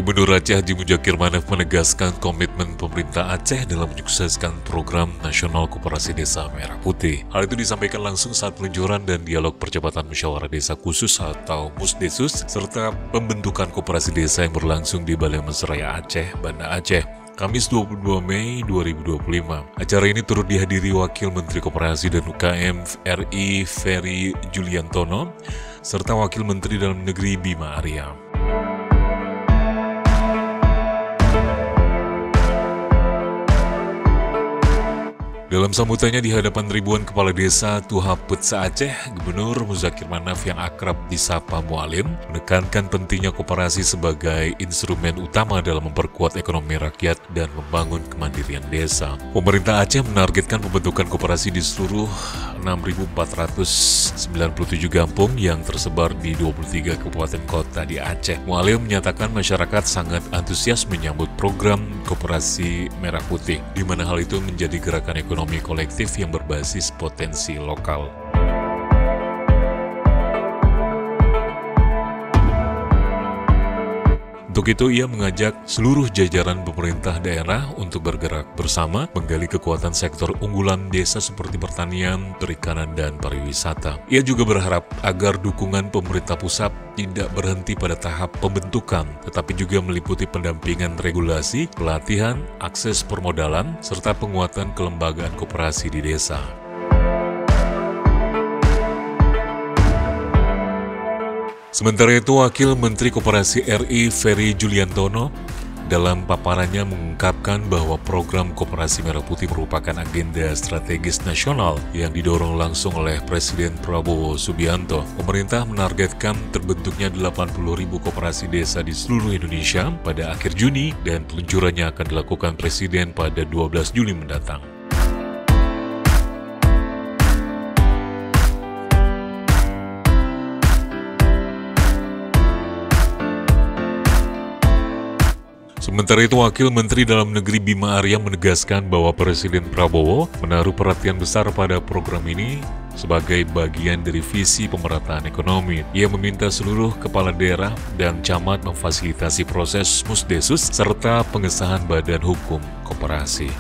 Gubernur Aceh Haji Muzakir Manaf menegaskan komitmen pemerintah Aceh dalam menyukseskan program nasional Koperasi Desa Merah Putih. Hal itu disampaikan langsung saat peluncuran dan dialog percepatan musyawarah desa khusus atau Musdesus, serta pembentukan koperasi desa yang berlangsung di Balai Mesraya Aceh, Banda Aceh, Kamis 22 Mei 2025. Acara ini turut dihadiri Wakil Menteri Koperasi dan UKM RI Ferry Juliantono, serta Wakil Menteri Dalam Negeri Bima Arya. Dalam sambutannya di hadapan ribuan kepala desa Tuhaput se-Aceh, Gubernur Muzakir Manaf yang akrab disapa Mualim menekankan pentingnya koperasi sebagai instrumen utama dalam memperkuat ekonomi rakyat dan membangun kemandirian desa. Pemerintah Aceh menargetkan pembentukan koperasi di seluruh 6.497 kampung yang tersebar di 23 kabupaten kota di Aceh. Mualim menyatakan masyarakat sangat antusias menyambut program Koperasi Merah Putih, di mana hal itu menjadi gerakan ekonomi kolektif yang berbasis potensi lokal. Untuk itu, ia mengajak seluruh jajaran pemerintah daerah untuk bergerak bersama menggali kekuatan sektor unggulan desa seperti pertanian, perikanan, dan pariwisata. Ia juga berharap agar dukungan pemerintah pusat tidak berhenti pada tahap pembentukan, tetapi juga meliputi pendampingan regulasi, pelatihan, akses permodalan, serta penguatan kelembagaan koperasi di desa. Sementara itu, Wakil Menteri Koperasi RI Ferry Juliantono dalam paparannya mengungkapkan bahwa program Koperasi Merah Putih merupakan agenda strategis nasional yang didorong langsung oleh Presiden Prabowo Subianto. Pemerintah menargetkan terbentuknya 80.000 koperasi desa di seluruh Indonesia pada akhir Juni, dan peluncurannya akan dilakukan Presiden pada 12 Juli mendatang. Sementara itu, Wakil Menteri Dalam Negeri Bima Arya menegaskan bahwa Presiden Prabowo menaruh perhatian besar pada program ini sebagai bagian dari visi pemerataan ekonomi. Ia meminta seluruh kepala daerah dan camat memfasilitasi proses Musdesus serta pengesahan badan hukum koperasi.